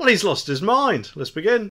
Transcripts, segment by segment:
Well, he's lost his mind. Let's begin.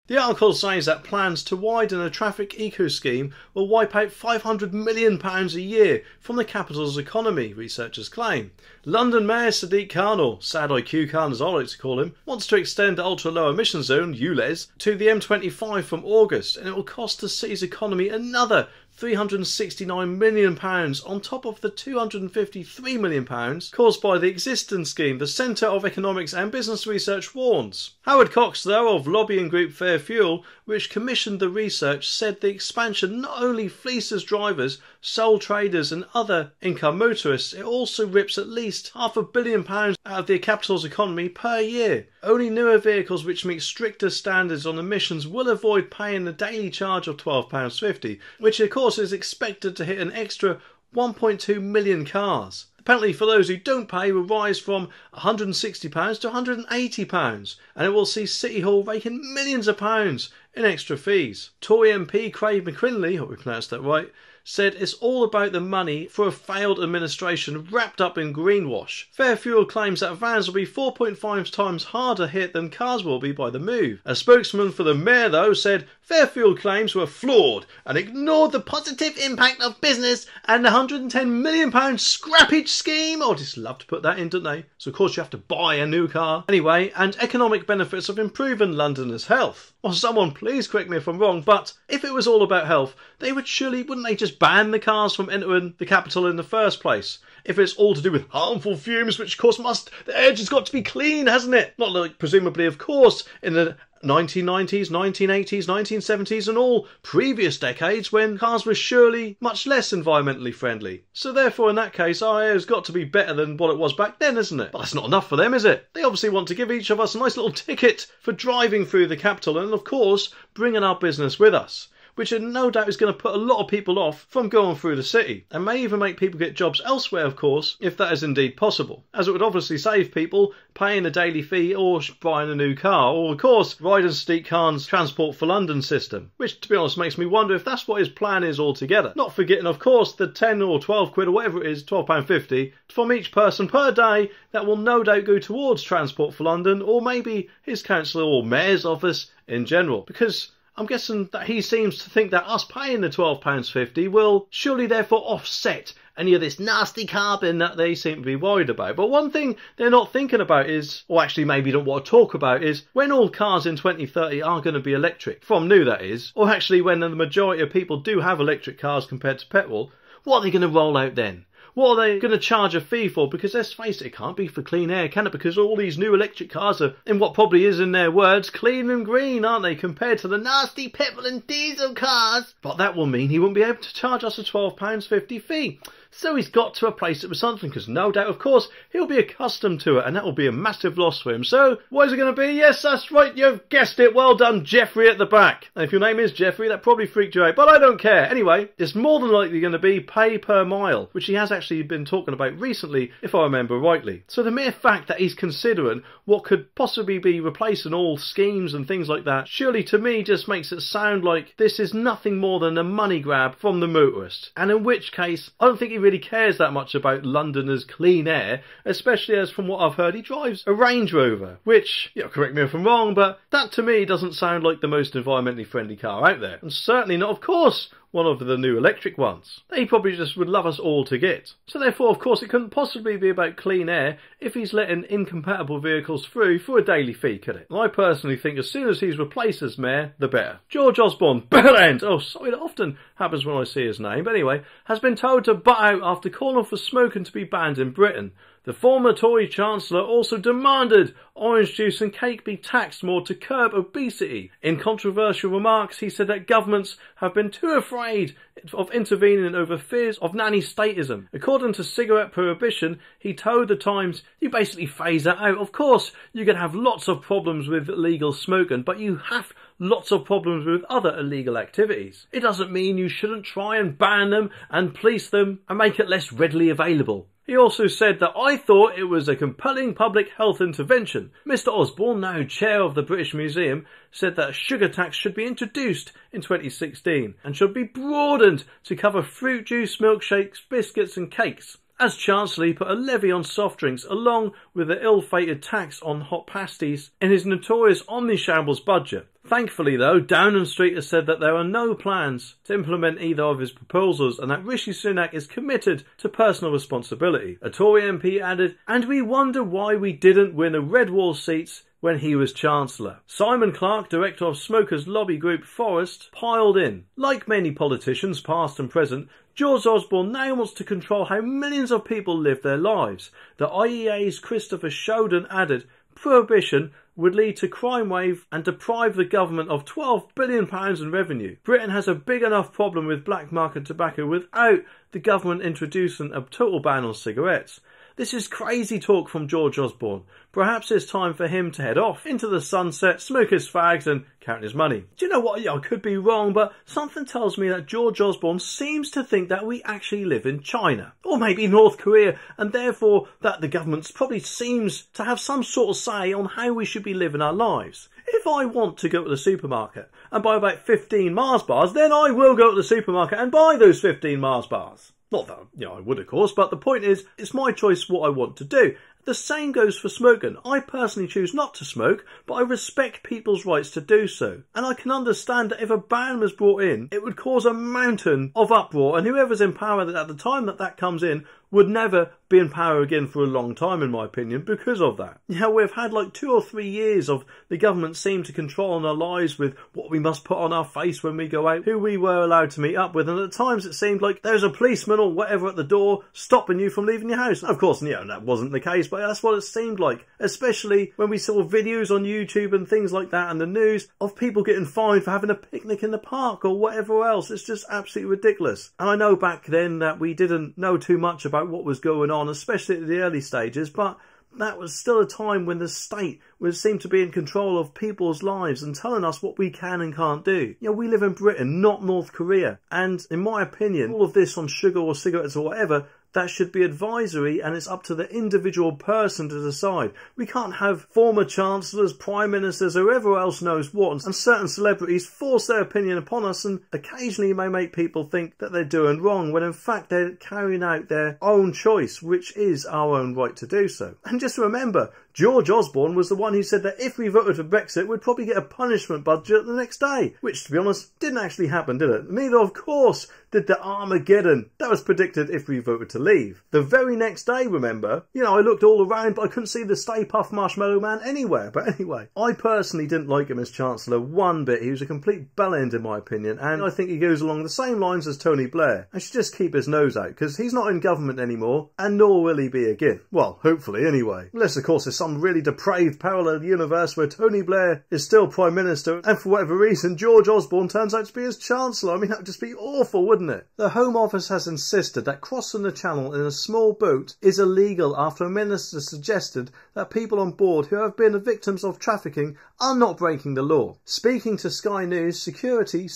The article says that plans to widen a traffic eco scheme will wipe out £500 million a year from the capital's economy, researchers claim. London Mayor Sadig Khan, or Sadig Khan as I like to call him, wants to extend the ultra-low emission zone, Ulez, to the M25 from August, and it will cost the city's economy another £369 million on top of the £253 million caused by the existing scheme, the Centre of Economics and Business Research warns. Howard Cox, though, of lobbying group Fair Fuel, which commissioned the research, said the expansion not only fleeces drivers, sole traders and other income motorists, it also rips at least £500 million out of the capital's economy per year. Only newer vehicles which meet stricter standards on emissions will avoid paying the daily charge of £12.50, which of course is expected to hit an extra 1.2 million cars. The penalty for those who don't pay will rise from £160 to £180, and it will see City Hall raking millions of pounds in extra fees. Tory MP Craig McQuinley, hope we pronounced that right, said it's all about the money for a failed administration wrapped up in greenwash. Fair Fuel claims that vans will be 4.5 times harder hit than cars will be by the move. A spokesman for the mayor, though, said Fair Fuel claims were flawed and ignored the positive impact of business and the £110 million scrappage scheme. Oh, just love to put that in, don't they? So of course you have to buy a new car. Anyway, and economic benefits of improving Londoners' health. Well, someone please correct me if I'm wrong, but if it was all about health, they would surely, wouldn't they just ban the cars from entering the capital in the first place? If it's all to do with harmful fumes, which of course the air has got to be clean, hasn't it? Not like, presumably, of course, in the 1990s, 1980s, 1970s and all previous decades when cars were surely much less environmentally friendly. So therefore in that case our air has got to be better than what it was back then, isn't it? But that's not enough for them, is it? They obviously want to give each of us a nice little ticket for driving through the capital and of course bringing our business with us, which no doubt is going to put a lot of people off from going through the city, and may even make people get jobs elsewhere, of course, if that is indeed possible, as it would obviously save people paying a daily fee or buying a new car, or of course riding Sadig Khan's Transport for London system, which to be honest makes me wonder if that's what his plan is altogether. Not forgetting of course the 10 or 12 quid or whatever it is, £12.50 from each person per day that will no doubt go towards Transport for London, or maybe his councillor or mayor's office in general, because I'm guessing that he seems to think that us paying the £12.50 will surely therefore offset any of this nasty carbon that they seem to be worried about. But one thing they're not thinking about is, or actually maybe don't want to talk about, is when all cars in 2030 are going to be electric, from new that is, or actually when the majority of people do have electric cars compared to petrol, what are they going to roll out then? What are they going to charge a fee for? Because let's face it, it can't be for clean air, can it? Because all these new electric cars are, in what probably is in their words, clean and green, aren't they? Compared to the nasty petrol and diesel cars. But that will mean he won't be able to charge us a £12.50 fee. So he's got to replace it with something, because no doubt, of course, he'll be accustomed to it, and that will be a massive loss for him. So, what is it going to be? Yes, that's right, you've guessed it. Well done, Jeffrey at the back. And if your name is Jeffrey, that probably freaked you out, but I don't care. Anyway, it's more than likely going to be pay per mile, which he has actually been talking about recently, if I remember rightly. So the mere fact that he's considering what could possibly be replacing all schemes and things like that, surely to me just makes it sound like this is nothing more than a money grab from the motorist. And in which case, I don't think he really cares that much about Londoners' clean air, especially as from what I've heard he drives a Range Rover, which, correct me if I'm wrong, but that to me doesn't sound like the most environmentally friendly car out there. And certainly not, of course, one of the new electric ones. They probably just would love us all to get. So therefore, of course, it couldn't possibly be about clean air if he's letting incompatible vehicles through for a daily fee, could it? And I personally think as soon as he's replaced as mayor, the better. George Osborne, Bellend, oh sorry, that often happens when I see his name, but anyway, has been told to butt out after calling for smoking to be banned in Britain. The former Tory Chancellor also demanded orange juice and cake be taxed more to curb obesity. In controversial remarks, he said that governments have been too afraid of intervening over fears of nanny statism. According to cigarette prohibition, he told the Times, you basically phase that out. Of course, you're going to have lots of problems with legal smoking, but you have lots of problems with other illegal activities. It doesn't mean you shouldn't try and ban them and police them and make it less readily available. He also said that I thought it was a compelling public health intervention. Mr Osborne, now chair of the British Museum, said that a sugar tax should be introduced in 2016 and should be broadened to cover fruit juice, milkshakes, biscuits and cakes. As Chancellor, he put a levy on soft drinks along with the ill-fated tax on hot pasties in his notorious omni-shambles budget. Thankfully though, Downing Street has said that there are no plans to implement either of his proposals and that Rishi Sunak is committed to personal responsibility. A Tory MP added, "And we wonder why we didn't win a red wall seats when he was Chancellor." Simon Clarke, director of smokers lobby group Forest, piled in. Like many politicians, past and present, George Osborne now wants to control how millions of people live their lives. The IEA's Christopher Shoden added, prohibition would lead to crime wave and deprive the government of £12 billion in revenue. Britain has a big enough problem with black market tobacco without the government introducing a total ban on cigarettes. This is crazy talk from George Osborne. Perhaps it's time for him to head off into the sunset, smoke his fags and count his money. Do you know what? I could be wrong, but something tells me that George Osborne seems to think that we actually live in China. Or maybe North Korea, and therefore that the government probably seems to have some sort of say on how we should be living our lives. If I want to go to the supermarket and buy about 15 Mars bars, then I will go to the supermarket and buy those 15 Mars bars. Not that, I would of course, but the point is, it's my choice what I want to do. The same goes for smoking. I personally choose not to smoke, but I respect people's rights to do so. And I can understand that if a ban was brought in, it would cause a mountain of uproar, and whoever's in power at the time that comes in would never be in power again for a long time, in my opinion, because of that. We've had like 2 or 3 years of the government seem to control our lives with what we must put on our face when we go out, who we were allowed to meet up with, and at times it seemed like there's a policeman or whatever at the door stopping you from leaving your house. Of course, that wasn't the case, but that's what it seemed like, especially when we saw videos on YouTube and things like that and the news of people getting fined for having a picnic in the park or whatever else. It's just absolutely ridiculous. And I know back then that we didn't know too much about what was going on, especially at the early stages, but that was still a time when the state seemed to be in control of people's lives and telling us what we can and can't do. We live in Britain, not North Korea, and in my opinion, all of this on sugar or cigarettes or whatever, that should be advisory, and it's up to the individual person to decide. We can't have former chancellors, prime ministers, whoever else knows what, and certain celebrities force their opinion upon us and occasionally may make people think that they're doing wrong when in fact they're carrying out their own choice, which is our own right to do so. And just remember, George Osborne was the one who said that if we voted for Brexit, we'd probably get a punishment budget the next day. Which, to be honest, didn't actually happen, did it? Neither, of course, did the Armageddon that was predicted if we voted to leave. The very next day, remember, I looked all around, but I couldn't see the Stay Puft Marshmallow Man anywhere. But anyway, I personally didn't like him as Chancellor one bit. He was a complete bellend, in my opinion, and I think he goes along the same lines as Tony Blair and should just keep his nose out, because he's not in government anymore, and nor will he be again. Well, hopefully, anyway. Unless, of course, there's some really depraved parallel universe where Tony Blair is still Prime Minister and for whatever reason George Osborne turns out to be his Chancellor. That would just be awful, wouldn't it? The Home Office has insisted that crossing the Channel in a small boat is illegal after a minister suggested that people on board who have been victims of trafficking are not breaking the law. Speaking to Sky News, Security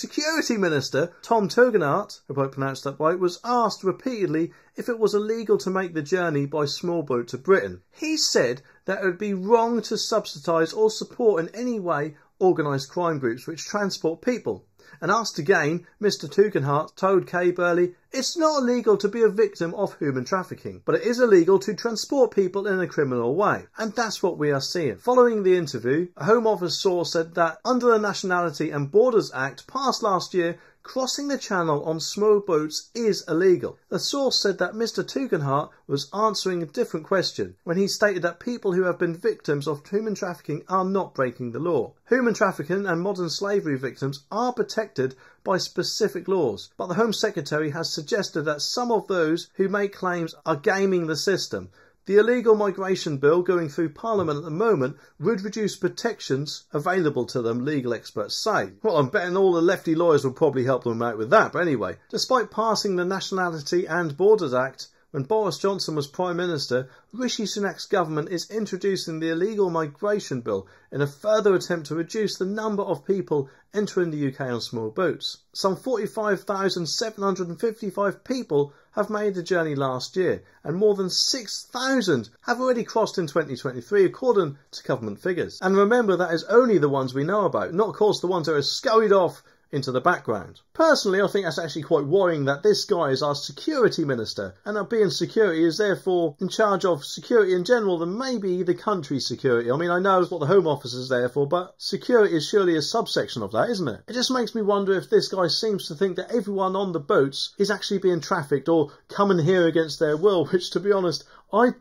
Minister Tom Tugendhat, if I pronounced that right, was asked repeatedly if it was illegal to make the journey by small boat to Britain. He said that it would be wrong to subsidise or support in any way organised crime groups which transport people. And asked again, Mr Tugendhat told Kay Burley, it's not illegal to be a victim of human trafficking, but it is illegal to transport people in a criminal way. And that's what we are seeing. Following the interview, a Home Office source said that under the Nationality and Borders Act passed last year, crossing the Channel on small boats is illegal. The source said that Mr Tugendhat was answering a different question when he stated that people who have been victims of human trafficking are not breaking the law. Human trafficking and modern slavery victims are protected by specific laws, but the Home Secretary has suggested that some of those who make claims are gaming the system. The illegal migration bill going through Parliament at the moment would reduce protections available to them, legal experts say. Well, I'm betting all the lefty lawyers will probably help them out with that, but anyway. Despite passing the Nationality and Borders Act, when Boris Johnson was Prime Minister, Rishi Sunak's government is introducing the illegal migration bill in a further attempt to reduce the number of people entering the UK on small boats. Some 45,755 people have made the journey last year, and more than 6,000 have already crossed in 2023 according to government figures. And remember, that is only the ones we know about, not of course the ones that are scurried off into the background. Personally, I think that's actually quite worrying that this guy is our security minister, and that being security is therefore in charge of security in general than maybe the country's security. I mean, I know it's what the Home Office is there for, but security is surely a subsection of that, isn't it? It just makes me wonder if this guy seems to think that everyone on the boats is actually being trafficked or coming here against their will, which, to be honest,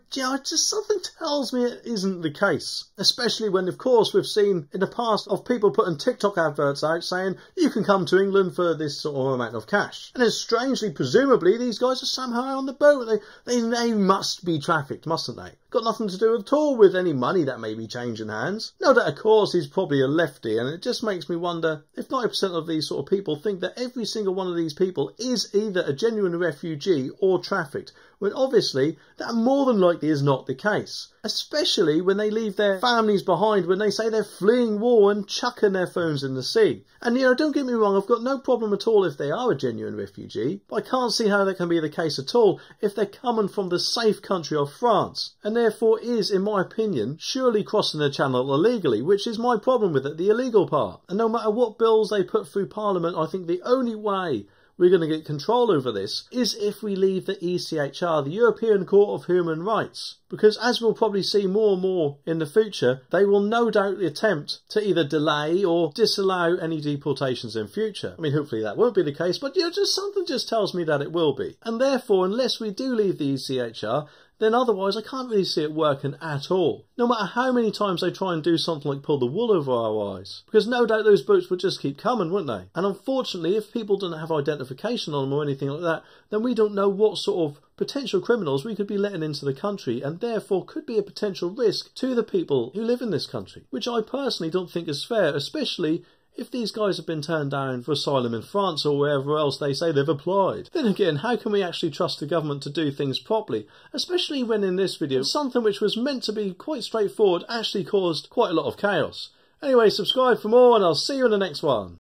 just something tells me it isn't the case. Especially when, of course, we've seen in the past of people putting TikTok adverts out saying you can come to England for this sort of amount of cash. And then strangely, presumably, these guys are somehow on the boat. They must be trafficked, mustn't they? Got nothing to do at all with any money that may be changing hands. No doubt, of course, he's probably a lefty, and it just makes me wonder if 90% of these sort of people think that every single one of these people is either a genuine refugee or trafficked, when obviously that more than likely is not the case. Especially when they leave their families behind, when they say they're fleeing war and chucking their phones in the sea. And, don't get me wrong, I've got no problem at all if they are a genuine refugee, but I can't see how that can be the case at all if they're coming from the safe country of France, and therefore is, in my opinion, surely crossing the channel illegally, which is my problem with it, the illegal part. And no matter what bills they put through Parliament, I think the only way we're going to get control over this is if we leave the ECHR, the European Court of Human Rights. Because as we'll probably see more and more in the future, they will no doubt attempt to either delay or disallow any deportations in future. I mean, hopefully that won't be the case, but just something just tells me that it will be. And therefore, unless we do leave the ECHR, then otherwise I can't really see it working at all. No matter how many times they try and do something like pull the wool over our eyes. Because no doubt those boats would just keep coming, wouldn't they? And unfortunately, if people don't have identification on them or anything like that, then we don't know what sort of potential criminals we could be letting into the country, and therefore could be a potential risk to the people who live in this country. Which I personally don't think is fair, especially if these guys have been turned down for asylum in France or wherever else they say they've applied. Then again, how can we actually trust the government to do things properly? Especially when in this video, something which was meant to be quite straightforward actually caused quite a lot of chaos. Anyway, subscribe for more and I'll see you in the next one.